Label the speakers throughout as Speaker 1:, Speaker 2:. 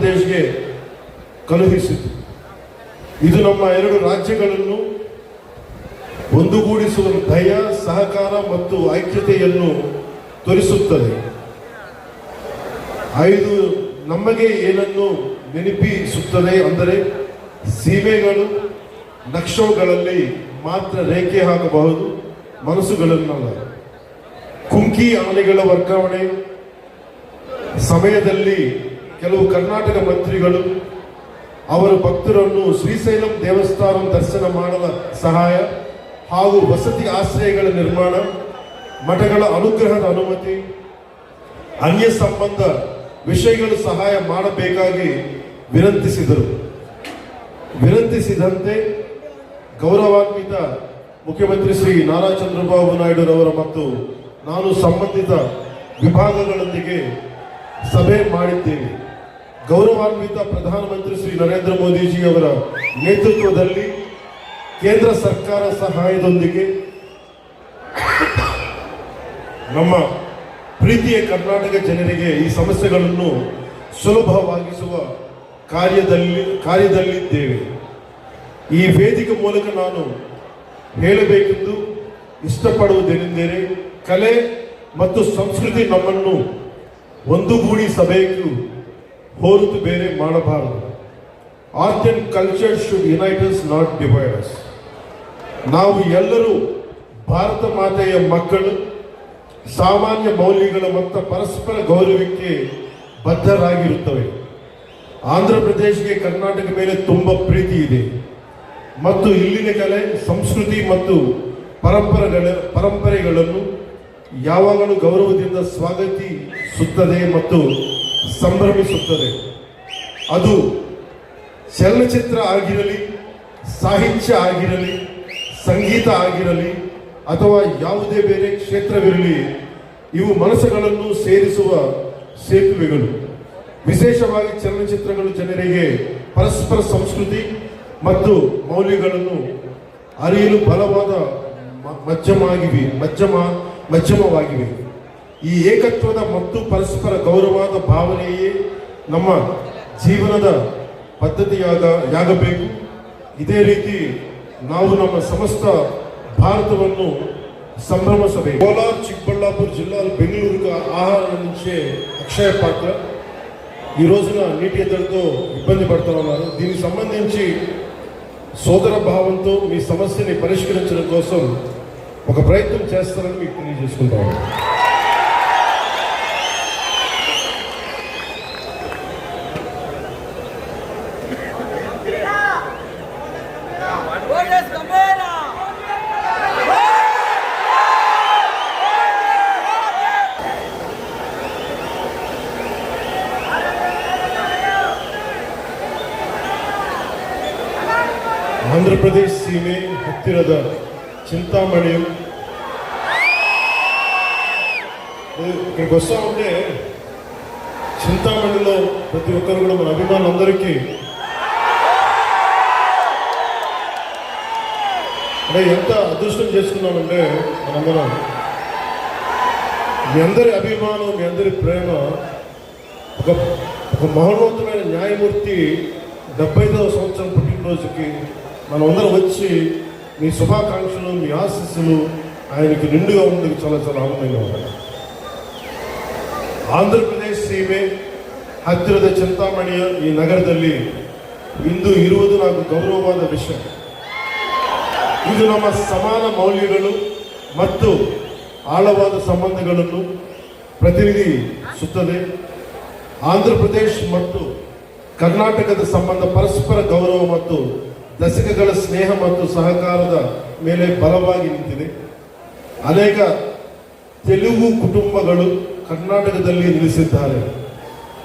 Speaker 1: ಪ್ರದೇಶಕ್ಕೆ ಕಳುಹಿಸಿತು. ಇದು ನಮ್ಮ ಎರಡು ರಾಜ್ಯಗಳನ್ನು ಒಂದುಗೂಡಿಸುವ ಧೈರ್ಯ, ಸಹಕಾರ ಮತ್ತು ಐಕ್ಯತೆಯನ್ನು ತೋರಿಸುತ್ತದೆ. 5 ನಮಗೆ ಏನನ್ನು ನೆನಪಿಸುತ್ತದೆ ಅಂದರೆ ಸೀಮೆಗಳು ನಕ್ಷೋಗಳಲ್ಲಿ ಮಾತ್ರ ರೇಖೆ ಹಾಕಬಹುದು, ಮನಸ್ಸುಗಳನ್ನಲ್ಲ. ಕುಂಕಿ ಆನೆಗಳ ವರ್ಗಾವಣೆ ಸಮಯದಲ್ಲಿ ಕೆಲವು ಕರ್ನಾಟಕ ಮಂತ್ರಿಗಳು ಅವರ ಭಕ್ತರನ್ನು ಶ್ರೀಶೈಲಂ ದೇವಸ್ಥಾನ ದರ್ಶನ ಮಾಡಲು ಸಹಾಯ ಹಾಗೂ ವಸತಿ ಆಶ್ರಯಗಳ ನಿರ್ಮಾಣ, ಮಠಗಳ ಅನುಗ್ರಹದ ಅನುಮತಿ, ಅನ್ಯ ಸಂಬಂಧ ವಿಷಯಗಳು ಸಹಾಯ ಮಾಡಬೇಕಾಗಿ ವಿನಂತಿಸಿದಂತೆ ಗೌರವಾನ್ವಿತ ಮುಖ್ಯಮಂತ್ರಿ ಶ್ರೀ ನಾರಾ ಚಂದ್ರಬಾಬು ನಾಯ್ಡುರವರ ಮತ್ತು ನಾನು ಸಂಬಂಧಿತ ವಿಭಾಗಗಳೊಂದಿಗೆ ಸಭೆ ಮಾಡಿದ್ದೇವೆ. ಗೌರವಾನ್ವಿತ ಪ್ರಧಾನಮಂತ್ರಿ ಶ್ರೀ ನರೇಂದ್ರ ಮೋದಿಜಿ ಅವರ ನೇತೃತ್ವದಲ್ಲಿ ಕೇಂದ್ರ ಸರ್ಕಾರ ಸಹಾಯದೊಂದಿಗೆ ನಮ್ಮ ಪ್ರೀತಿಯ ಕರ್ನಾಟಕ ಜನರಿಗೆ ಈ ಸಮಸ್ಯೆಗಳನ್ನು ಸುಲಭವಾಗಿಸುವ ಕಾರ್ಯದಲ್ಲಿದ್ದೇವೆ. ಈ ವೇದಿಕೆ ಮೂಲಕ ನಾನು ಹೇಳಬೇಕೆಂದು ಇಷ್ಟಪಡುವುದೇನೆಂದರೆ, ಕಲೆ ಮತ್ತು ಸಂಸ್ಕೃತಿ ನಮ್ಮನ್ನು ಒಂದುಗೂಡಿಸಬೇಕು, ಹೊರತು ಬೇರೆ ಮಾಡಬಾರದು. Art and culture should unite us, not divide us. ನಾವು ಎಲ್ಲರೂ ಭಾರತ ಮಾತೆಯ ಮಕ್ಕಳು, ಸಾಮಾನ್ಯ ಮೌಲ್ಯಗಳ ಮತ್ತು ಪರಸ್ಪರ ಗೌರವಕ್ಕೆ ಬದ್ಧರಾಗಿರುತ್ತವೆ. ಆಂಧ್ರ ಪ್ರದೇಶಕ್ಕೆ ಕರ್ನಾಟಕ ಮೇಲೆ ತುಂಬ ಪ್ರೀತಿ ಇದೆ ಮತ್ತು ಇಲ್ಲಿನ ಕಲೆ, ಸಂಸ್ಕೃತಿ ಮತ್ತು ಪರಂಪರೆಗಳನ್ನು ಯಾವಾಗಲೂ ಗೌರವದಿಂದ ಸ್ವಾಗತಿಸುತ್ತದೆ ಮತ್ತು ಸಂಭ್ರಮಿಸುತ್ತದೆ. ಅದು ಚಲನಚಿತ್ರ ಆಗಿರಲಿ, ಸಾಹಿತ್ಯ ಆಗಿರಲಿ, ಸಂಗೀತ ಆಗಿರಲಿ ಅಥವಾ ಯಾವುದೇ ಬೇರೆ ಕ್ಷೇತ್ರವಿರಲಿ, ಇವು ಮನಸ್ಸುಗಳನ್ನು ಸೇರಿಸುವ ಸೇತುವೆಗಳು. ವಿಶೇಷವಾಗಿ ಚಲನಚಿತ್ರಗಳು ಜನರಿಗೆ ಪರಸ್ಪರ ಸಂಸ್ಕೃತಿ ಮತ್ತು ಮೌಲ್ಯಗಳನ್ನು ಅರಿಯಲು ಬಲವಾದ ಮಧ್ಯಮವಾಗಿವೆ. ಈ ಏಕತ್ವದ ಮತ್ತು ಪರಸ್ಪರ ಗೌರವದ ಭಾವನೆಯೇ ನಮ್ಮ ಜೀವನದ ಪದ್ಧತಿಯಾಗಬೇಕು. ಇದೇ ರೀತಿ ನಾವು ನಮ್ಮ ಸಮಸ್ತ ಭಾರತವನ್ನು సంభ్రమసభ కోలార్ చిక్కబళ్ళాపూర్ జిల్లాలో బెంగళూరుకు ఆహారం నుంచే అక్షయ పాత్ర ఈ రోజున నీటి ఎద్దడితో ఇబ్బంది పడుతూ ఉన్నారు. దీనికి సంబంధించి సోదర భావంతో మీ సమస్యని పరిష్కరించడం కోసం ఒక ప్రయత్నం చేస్తారని మీకు తెలియజేసుకుంటాను. ಆಂಧ್ರಪ್ರದೇಶ ಸೀಮೆ ಹತ್ತಿರದ చింతామణి ఇక్కడికి వస్తూ ఉంటే చింతామణిలో ప్రతి ఒక్కరు కూడా మన అభిమానులందరికీ అంటే ఎంత అదృష్టం చేసుకున్నామంటే మనందరం మీ అందరి అభిమానం, మీ అందరి ప్రేమ, ఒక మహోన్నతమైన న్యాయమూర్తి 75వ సంవత్సరం పుట్టినరోజుకి మనమందరం వచ్చి మీ శుభాకాంక్షలు, మీ ఆశీస్సులు ఆయనకి నిండుగా ఉన్నందుకు చాలా చాలా ఆనందంగా ఉన్నాయి. ಆಂಧ್ರಪ್ರದೇಶ ಸೀಮೆ ಹತ್ತಿರದ చింತಾಮಣಿಯ ಈ ನಗರದಲ್ಲಿ ಇಂದು ಇರುವುದು నాకు ಗೌರವವಾದ ವಿಷಯ. ಇದು ನಮ್ಮ ಸಮಾನ ಮೌಲ್ಯಗಳು ಮತ್ತು ಆಳವಾದ ಸಂಬಂಧಗಳನ್ನು ಪ್ರತಿನಿಧಿಸುತ್ತದೆ. ಆಂಧ್ರಪ್ರದೇಶ ಮತ್ತು ಕರ್ನಾಟಕದ ಸಂಬಂಧ ಪರಸ್ಪರ ಗೌರವ ಮತ್ತು ದಶಕಗಳ ಸ್ನೇಹ ಮತ್ತು ಸಹಕಾರದ ಮೇಲೆ ಬಲವಾಗಿ ನಿಂತಿದೆ. ಅನೇಕ ತೆಲುಗು ಕುಟುಂಬಗಳು ಕರ್ನಾಟಕದಲ್ಲಿ ನೆಲೆಸಿದ್ದಾರೆ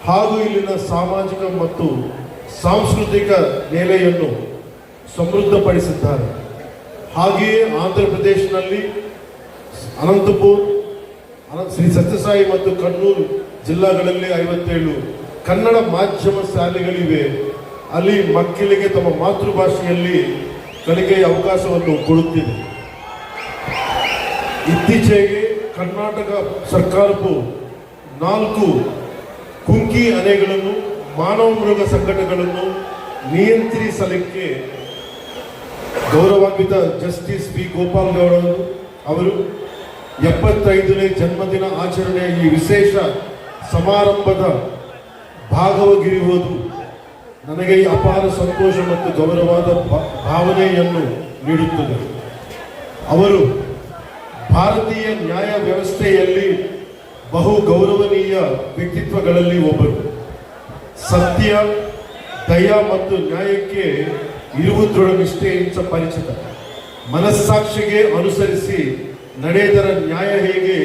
Speaker 1: ಹಾಗೂ ಇಲ್ಲಿನ ಸಾಮಾಜಿಕ ಮತ್ತು ಸಾಂಸ್ಕೃತಿಕ ನೆಲೆಯನ್ನು ಸಮೃದ್ಧಪಡಿಸಿದ್ದಾರೆ. ಹಾಗೆಯೇ ಆಂಧ್ರಪ್ರದೇಶನಲ್ಲಿ ಅನಂತಪುರ, ಶ್ರೀ ಸತ್ಯಸಾಯಿ ಮತ್ತು ಕಣ್ಣೂರು ಜಿಲ್ಲಾಗಳಲ್ಲಿ 57 ಕನ್ನಡ ಮಾಧ್ಯಮ ಶಾಲೆಗಳಿವೆ. ಅಲ್ಲಿ ಮಕ್ಕಳಿಗೆ ತಮ್ಮ ಮಾತೃಭಾಷೆಯಲ್ಲಿ ಕಲಿಕೆಯ ಅವಕಾಶವನ್ನು ಕೊಡುತ್ತಿದೆ. ಇತ್ತೀಚೆಗೆ ಕರ್ನಾಟಕ ಸರ್ಕಾರವು 4 ಕುಂಕಿ ಆನೆಗಳನ್ನು ಮಾನವ ಮೃಗ ಸಂಘಟನೆಗಳನ್ನು ನಿಯಂತ್ರಿಸಲಿಕ್ಕೆ ಗೌರವಾನ್ವಿತ ಜಸ್ಟಿಸ್ ಬಿ ಗೋಪಾಲ್ ಗೌಡ ಅವರು 75ನೇ ಜನ್ಮದಿನ ಆಚರಣೆಯ ಈ ವಿಶೇಷ ಸಮಾರಂಭದ ಭಾಗವಾಗಿರುವುದು ನನಗೆ ಅಪಾರ ಸಂತೋಷ ಮತ್ತು ಗೌರವದ ಭಾವನೆಯನ್ನು ನೀಡುತ್ತದೆ. ಅವರು ಭಾರತೀಯ ನ್ಯಾಯ ವ್ಯವಸ್ಥೆಯಲ್ಲಿ ಬಹು ಗೌರವನೀಯ ವ್ಯಕ್ತಿತ್ವಗಳಲ್ಲಿ ಒಬ್ಬರು. ಸತ್ಯ, ದಯ ಮತ್ತು ನ್ಯಾಯಕ್ಕೆ ಇರುವ ದೃಢ ನಿಷ್ಠೆಯಿಂದ ಪರಿಚಿತ. ಮನಸ್ಸಾಕ್ಷಿಗೆ ಅನುಸರಿಸಿ ನಡೆದರ ನ್ಯಾಯ ಹೇಗೆ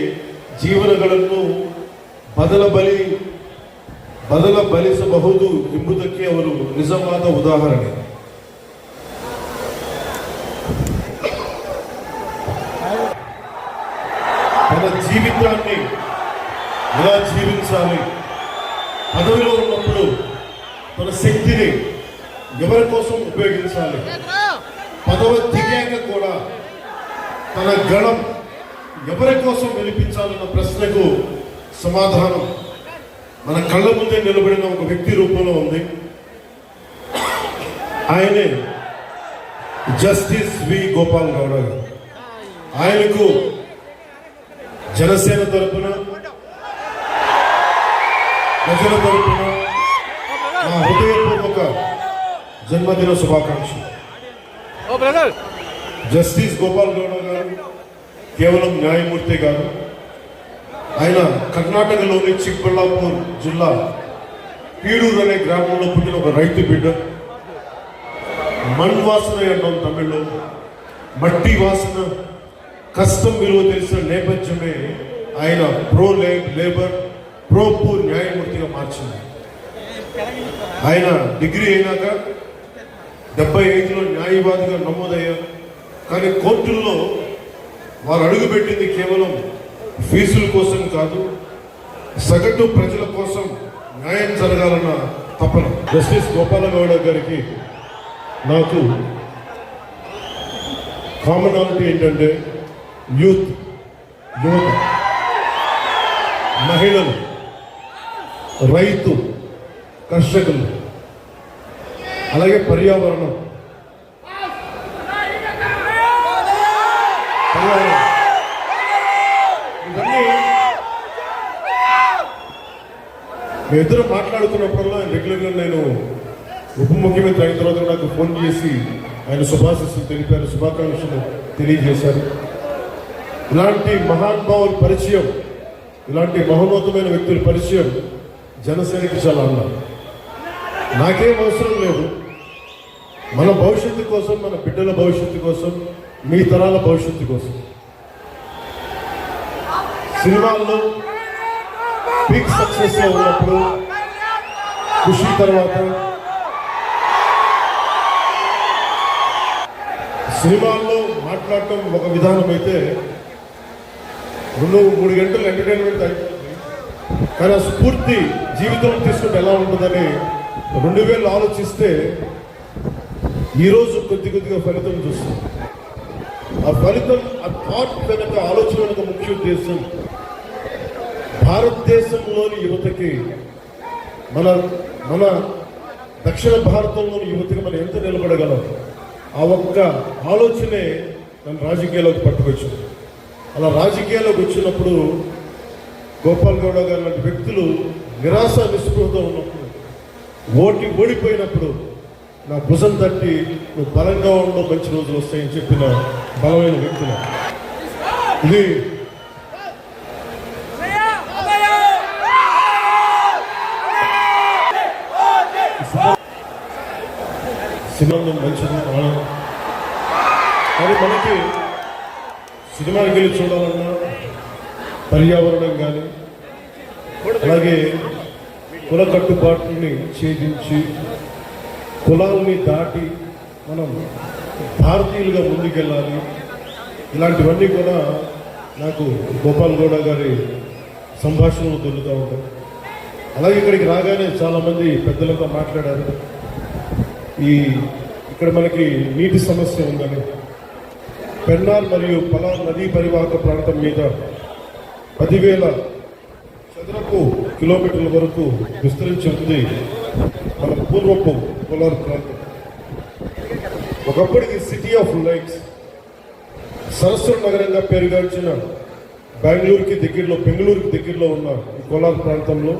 Speaker 1: ಜೀವನಗಳನ್ನು ಬದಲಬಲಿಸಬಹುದು ಎಂಬುದಕ್ಕೆ ಅವರು ನಿಜವಾದ ఉదాహరణ. తన జీవితాన్ని ఎలా జీవించాలి, పదవిలో ఉన్నప్పుడు తన శక్తిని ఎవరి కోసం ఉపయోగించాలి, పదవి దిగాక కూడా తన గణం ఎవరి కోసం వినిపించాలన్న ప్రశ్నకు సమాధానం మన కళ్ళ ముందే నిలబడిన ఒక వ్యక్తి రూపంలో ఉంది. ఆయనే జస్టిస్ వి గోపాల్ గౌడ గారు. ఆయనకు జనసేన తరపున, ప్రజల తరపున నా హృదయపూర్వక జన్మదిన శుభాకాంక్షలు. జస్టిస్ గోపాల్ గౌడ గారు కేవలం న్యాయమూర్తి గారు. ఆయన కర్ణాటకలోని చిక్బళ్ళాపూర్ జిల్లా పీడూరు అనే గ్రామంలో పుట్టిన ఒక రైతు బిడ్డ. మణ్ వాసన అంటాం తమిళ్లో. మట్టి వాసన, కష్టం విలువ తెలిసిన నేపథ్యమే ఆయన లేబర్, ప్రో పూర్ న్యాయమూర్తిగా మార్చింది. ఆయన డిగ్రీ అయినాక 75లో న్యాయవాదిగా నమోదయ్యారు. కానీ కోర్టుల్లో వారు అడుగుపెట్టింది కేవలం ఫీజుల కోసం కాదు, సగటు ప్రజల కోసం న్యాయం జరగాలన్న తపన. జస్టిస్ గోపాల గౌడ గారికి నాకు కామనాలిటీ ఏంటంటే యువత, మహిళలు, రైతు, కర్షకులు, అలాగే పర్యావరణం. ఇవన్నీ మేమిద్దరం మాట్లాడుతున్నప్పుడల్లా రెగ్యులర్గా నేను ఉప ముఖ్యమంత్రి అయిన తర్వాత నాకు ఫోన్ చేసి ఆయన శుభాశీస్సులు తెలిపారు, శుభాకాంక్షలు తెలియజేశారు. ఇలాంటి మహానుభావుల పరిచయం, ఇలాంటి మహోన్నతమైన వ్యక్తుల పరిచయం జనసేనకి చాలా అన్నారు. నాకేం అవసరం లేదు. మన భవిష్యత్తు కోసం, మన బిడ్డల భవిష్యత్తు కోసం, మీ తరాల భవిష్యత్తు కోసం సినిమాల్లో బిగ్ సక్సెస్ లో ఉన్నప్పుడు, ఖుషి తర్వాత సినిమాల్లో మాట్లాడటం ఒక విధానం అయితే 2-3 గంటలు ఎంటర్టైన్మెంట్ అయిపోతుంది. కానీ ఆ స్ఫూర్తి జీవితంలో తీసుకుంటే ఎలా ఉంటుందని 2000 ఆలోచిస్తే ఈరోజు కొద్దిగా ఫలితం చూస్తుంది. ఆ ఫలితం, ఆ థాట్ వెనక, ఆలోచన వెనక ముఖ్య ఉద్దేశం భారతదేశంలోని యువతకి, మన దక్షిణ భారతంలోని యువతకి మనం ఎంత నిలబడగలం, ఆ ఒక్క ఆలోచనే నన్ను రాజకీయాల్లోకి పట్టుకొచ్చింది. అలా రాజకీయాల్లోకి వచ్చినప్పుడు గోపాల్ గౌడ గారు లాంటి వ్యక్తులు నిరాశ నిస్పృహతో ఉన్నప్పుడు, ఓడిపోయినప్పుడు నా భుజం తట్టి నువ్వు బలంగా ఉండవు, మంచి రోజులు వస్తాయని చెప్పిన బలమైన వ్యక్తులు. ఇది సినిమా మంచిది. కానీ మనకి సినిమాకి వెళ్ళి చూడాలన్నా పర్యావరణం కానీ, అలాగే కుల కట్టుబాట్లని ఛేదించి కులాలని దాటి మనం భారతీయులుగా ముందుకెళ్ళాలి. ఇలాంటివన్నీ కూడా నాకు గోపాల్ గౌడ గారి సంభాషణలు దొరుకుతూ ఉంటాయి. అలాగే ఇక్కడికి రాగానే చాలామంది పెద్దలతో మాట్లాడారు. ఇక్కడ మనకి నీటి సమస్య ఉందని, పెన్నార్ మరియు పలార్ నదీ పరివాహక ప్రాంతం మీద 10,000 చదరపు కిలోమీటర్ల వరకు విస్తరించి ఉంది. పూర్వపు కోలార్ ప్రాంతం ఒకప్పటికి సిటీ ఆఫ్ లైట్స్, సరస్వతి నగరంగా పేరుగాంచిన బెంగళూరుకి దగ్గరలో ఉన్న ఈ కోలార్ ప్రాంతంలో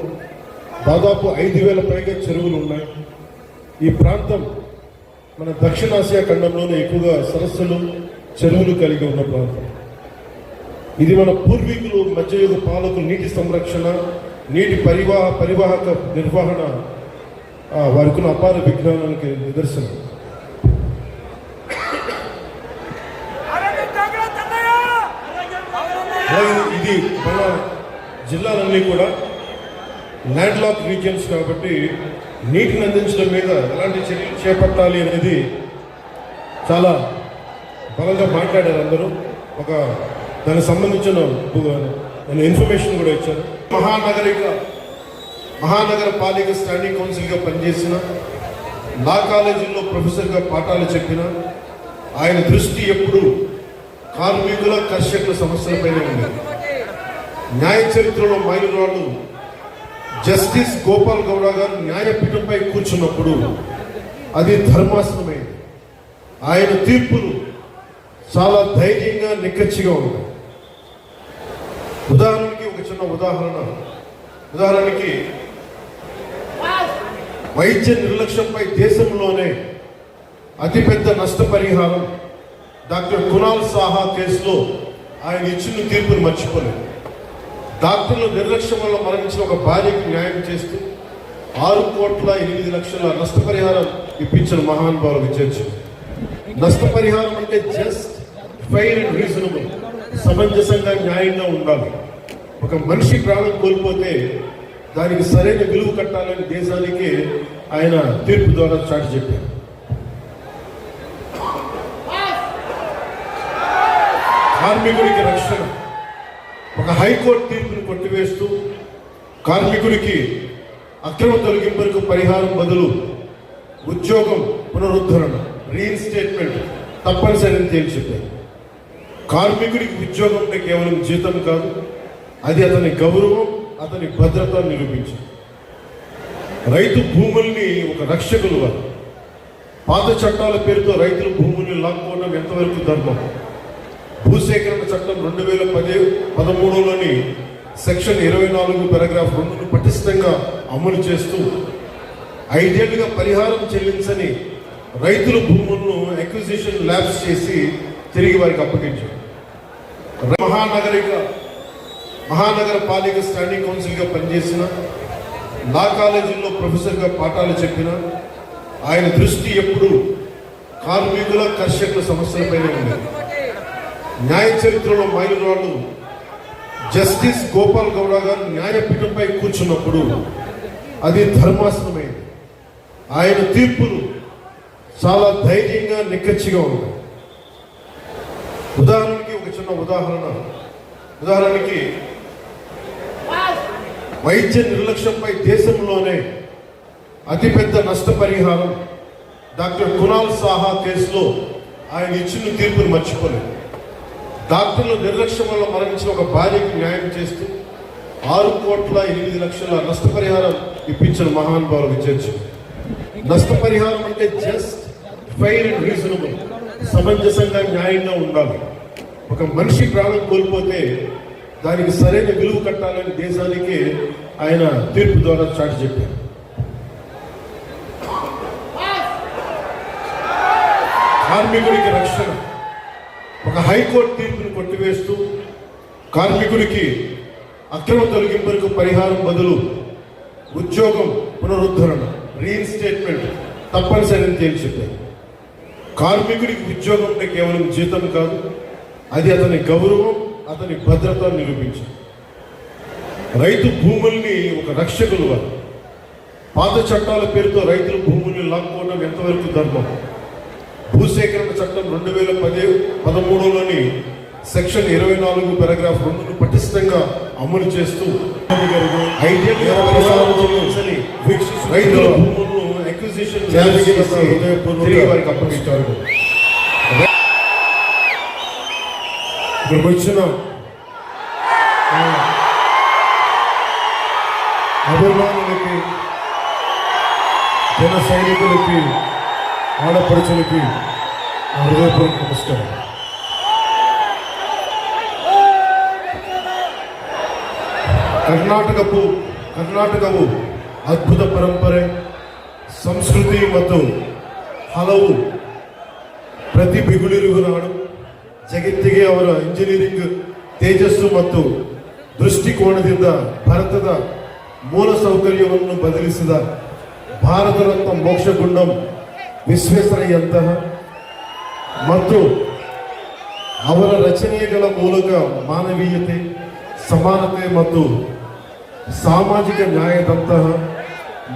Speaker 1: దాదాపు 5,000 పైగా చెరువులు ఉన్నాయి. ఈ ప్రాంతం మన దక్షిణాసియా ఖండంలోనే ఎక్కువగా సరస్సులు, చెరువులు కలిగి ఉన్న ప్రాంతం. ఇది మన పూర్వీకులు మధ్యయుగ పాలకులు నీటి సంరక్షణ, నీటి పరివాహక నిర్వహణ వారికి ఉన్న అపార విజ్ఞానానికి నిదర్శనం. ఇది మన జిల్లాలన్నీ కూడా ల్యాండ్ లాక్ రీజియన్స్ కాబట్టి నీటిని అందించడం మీద ఎలాంటి చర్యలు చేపట్టాలి అనేది చాలా బలంగా మాట్లాడారు అందరూ. దానికి సంబంధించిన ఇన్ఫర్మేషన్ కూడా ఇచ్చారు. మహానగర పాలిక స్టాండింగ్ కౌన్సిల్గా పనిచేసిన, లా కాలేజీలో ప్రొఫెసర్గా పాఠాలు చెప్పిన ఆయన దృష్టి ఎప్పుడు కార్మికుల, కర్షకుల సమస్యలపైనే ఉంది. న్యాయ చరిత్రలో మైలురాళ్ళు జస్టిస్ గోపాల్ గౌడ గారు న్యాయపీఠంపై కూర్చున్నప్పుడు అది ధర్మాసనమైంది. ఆయన తీర్పులు చాలా ధైర్యంగా, నిక్కచ్చిగా ఉన్నాయి. ఉదాహరణకి ఒక చిన్న ఉదాహరణకి వైద్య నిర్లక్ష్యంపై దేశంలోనే అతిపెద్ద నష్టపరిహారం డాక్టర్ కునాల్ సాహా కేసులో ఆయన ఇచ్చిన తీర్పును మర్చిపోలేదు. డాక్టర్ల నిర్లక్ష్యం వల్ల మరణించిన ఒక భార్యకు న్యాయం చేస్తూ 6,08,00,000 నష్టపరిహారం ఇప్పించిన మహానుభావులు విచర్చు. నష్టపరిహారం అంటే జస్ట్, ఫెయిర్ అండ్ రీజనబుల్, సమంజసంగా, న్యాయంగా ఉండాలి. ఒక మనిషి ప్రాణం కోల్పోతే దానికి సరైన విలువ కట్టాలని దేశానికి ఆయన తీర్పు ద్వారా చాటి చెప్పారు. కార్మికుడికి రక్షణ, ఒక హైకోర్టు తీర్పును కొట్టివేస్తూ కార్మికుడికి అక్రమ తొలగింపులకు పరిహారం బదులు ఉద్యోగం పునరుద్ధరణ, రీఇన్స్టేట్మెంట్ తప్పనిసరిని తేల్చి చెప్పారు. కార్మికుడికి ఉద్యోగం అంటే కేవలం జీతం కాదు, అది అతని గౌరవం, అతని భద్రత నిరూపించింది. రైతు భూముల్ని ఒక రక్షకులుగా, పాత చట్టాల పేరుతో రైతుల భూముల్ని లాక్కోవడం ఎంతవరకు ధర్మం? భూసేకరణ చట్టం 2013లోని సెక్షన్ 24 పారాగ్రాఫ్ 2ను పటిష్టంగా అమలు చేస్తూ 5 ఏళ్లుగా పరిహారం చెల్లించని రైతుల భూములను అక్విజిషన్ ల్యాబ్స్ చేసి తిరిగి వారికి అప్పగించారు. మహానగర పాలిక స్టాండింగ్ కౌన్సిల్గా పనిచేసిన, లా కాలేజీలో ప్రొఫెసర్గా పాఠాలు చెప్పిన ఆయన దృష్టి ఎప్పుడు కార్మికుల, కర్షకుల సమస్యలపైనే ఉంది. న్యాయ చరిత్రలో మైలురాళ్ళు జస్టిస్ గోపాల్ గౌడ గారు న్యాయపీఠంపై కూర్చున్నప్పుడు అది ధర్మాసనమైంది. ఆయన తీర్పులు చాలా ధైర్యంగా, నిక్కచ్చిగా ఉన్నాయి. ఉదాహరణకి ఒక చిన్న ఉదాహరణకి వైద్య నిర్లక్ష్యంపై దేశంలోనే అతిపెద్ద నష్టపరిహారం డాక్టర్ కునాల్ సాహా కేసులో ఆయన ఇచ్చిన తీర్పును మర్చిపోలేదు. డాక్టర్ల నిర్లక్ష్యం వల్ల మరణించిన ఒక భార్యకు న్యాయం చేస్తూ 6,08,00,000 నష్టపరిహారం ఇప్పించిన మహానుభావులు విచర్చు. నష్టపరిహారం అంటే జస్ట్, ఫెయిర్ అండ్ రీజనబుల్, సమంజసంగా, న్యాయంగా ఉండాలి. ఒక మనిషి ప్రాణం కోల్పోతే దానికి సరైన విలువ కట్టాలని దేశానికి ఆయన తీర్పు ద్వారా చాటి చెప్పారు. కార్మికుడికి రక్షణ, ఒక హైకోర్టు తీర్పును కొట్టివేస్తూ కార్మికుడికి అక్రమ తొలగింపులకు పరిహారం బదులు ఉద్యోగం పునరుద్ధరణ, రీఇన్స్టేట్మెంట్ తప్పనిసరిని తేల్చి చెప్పారు. కార్మికుడికి ఉద్యోగం అంటే కేవలం జీతం కాదు, అది అతని గౌరవం, అతని భద్రత నిరూపించింది. రైతు భూముల్ని ఒక రక్షకులుగా, పాత చట్టాల పేరుతో రైతుల భూముల్ని లాక్కోవడం ఎంతవరకు ధర్మం? భూసేకరణ చట్టం 2013లోని సెక్షన్ 24 పారాగ్రాఫ్ 2ను పటిష్టంగా అమలు చేస్తూ 5 ఏళ్లుగా పరిహారం చెల్లించని రైతుల భూములను అక్విజిషన్ చేసి తిరిగి వారికి అప్పగించారు. ఇక్కడికి వచ్చిన అభిమానులకి, జన సైనికులకి ఆడపడుచులకి హృదయపూర్వక నమస్కారం. ಕರ್ನಾಟಕವು ಅದ್ಭುತ ಪರಂಪರೆ, ಸಂಸ್ಕೃತಿ ಮತ್ತು ಹಲವು ಪ್ರತಿಭೆಗಳಿರುವ ನಾಡು. ಜಗತ್ತಿಗೆ ಅವರ ಇಂಜಿನಿಯರಿಂಗ್ ತೇಜಸ್ಸು ಮತ್ತು ದೃಷ್ಟಿಕೋನದಿಂದ ಭಾರತದ ಮೂಲಸೌಕರ್ಯವನ್ನು ಬದಲಿಸಿದ ಭಾರತ ರತ್ನ ಮೋಕ್ಷಗುಂಡಂ ವಿಶ್ವೇಶ್ವರಯ್ಯಂತಹ ಮತ್ತು ಅವರ ರಚನೆಗಳ ಮೂಲಕ ಮಾನವೀಯತೆ, ಸಮಾನತೆ ಮತ್ತು ಸಾಮಾಜಿಕ ನ್ಯಾಯದಂತಹ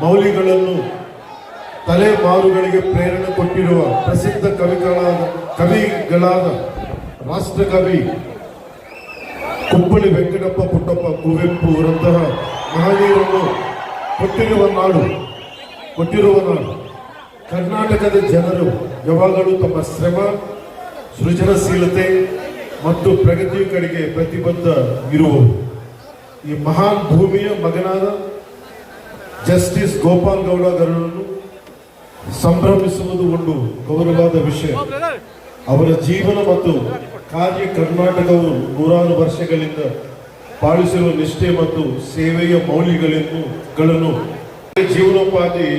Speaker 1: ಮೌಲ್ಯಗಳನ್ನು ತಲೆಮಾರುಗಳಿಗೆ ಪ್ರೇರಣೆ ಕೊಟ್ಟಿರುವ ಪ್ರಸಿದ್ಧ ಕವಿಗಳಾದ ರಾಷ್ಟ್ರಕವಿ ಕುಪ್ಪಳಿ ವೆಂಕಟಪ್ಪ ಪುಟ್ಟಪ್ಪ ಕುವೆಂಪು ಅವರಂತಹ ಮಹನೀಯರನ್ನು ಕೊಟ್ಟಿರುವ ನಾಡು. ಕರ್ನಾಟಕದ ಜನರು ಯಾವಾಗಲೂ ತಮ್ಮ ಶ್ರಮ, ಸೃಜನಶೀಲತೆ ಮತ್ತು ಪ್ರಗತಿಯ ಕಡೆಗೆ ಪ್ರತಿಬದ್ಧ ಇರುವರು. ಈ ಮಹಾನ್ ಭೂಮಿಯ ಮಗನಾದ ಜಸ್ಟಿಸ್ ಗೋಪಾಲ್ ಗೌಡ ಅವರನ್ನು ಸಂಭ್ರಮಿಸುವುದು ಒಂದು ಗೌರವವಾದ ವಿಷಯ. ಅವರ ಜೀವನ ಮತ್ತು ಕಾರ್ಯ ಕರ್ನಾಟಕವು ನೂರಾರು ವರ್ಷಗಳಿಂದ ಪಾಲಿಸಿರುವ నిష్ఠೆ ಮತ್ತು సేవయ మౌల్యಗಳನ್ನು జీవనోపాధి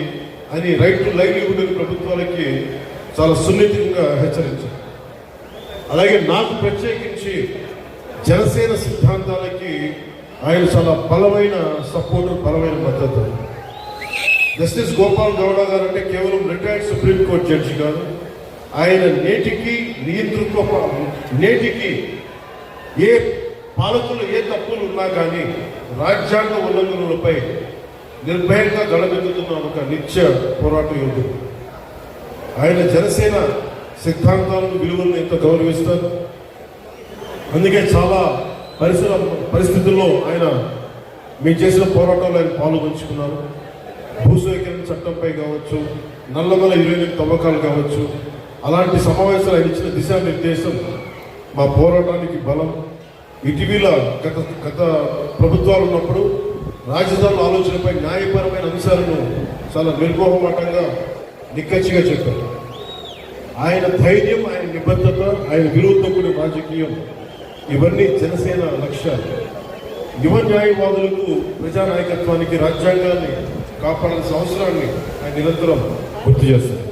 Speaker 1: అని రైట్ టు లైవ్లీహుడ్ ప్రభుత్వాలకి చాలా సున్నితంగా హెచ్చరించారు. అలాగే నాకు ప్రత్యేకించి జనసేన సిద్ధాంతాలకి ఆయన చాలా బలమైన సపోర్టు, బలమైన మద్దతు. జస్టిస్ గోపాల్ గౌడ గారు అంటే కేవలం రిటైర్డ్ సుప్రీంకోర్టు జడ్జి కాదు, ఆయన నేటికి ఏ పాలకులు ఏ తప్పులు ఉన్నా కానీ రాజ్యాంగ ఉల్లంఘనలపై నిర్భయంగా గళమెత్తుతున్న ఒక నిత్య పోరాట యోధుడు. ఆయన జనసేన సిద్ధాంతాలను, విలువలను ఎంతో గౌరవిస్తారు. అందుకే చాలా పరిస్థితుల్లో ఆయన మేము చేసిన పోరాటాలు ఆయన పాల్గొంచుకున్నారు. భూసేకరణ చట్టంపై కావచ్చు, నల్లమల 28 తవ్వకాలు కావచ్చు, అలాంటి సమావేశాలు ఆయన ఇచ్చిన దిశానిర్దేశం మా పోరాటానికి బలం. ఇటీవల గత ప్రభుత్వాలు ఉన్నప్పుడు రాజధానుల ఆలోచనపై న్యాయపరమైన అంశాలను చాలా నిర్మోహమాటంగా నిక్కచ్చిగా చెప్పారు. ఆయన ధైర్యం, ఆయన నిబద్ధత, ఆయన విలువతో కూడిన రాజకీయం, ఇవన్నీ జనసేన లక్ష్యాలు. యువ న్యాయవాదులకు, ప్రజానాయకత్వానికి, రాజ్యాంగాన్ని కాపాడాల్సిన అవసరాన్ని ఆయన నిరంతరం గుర్తు చేస్తారు.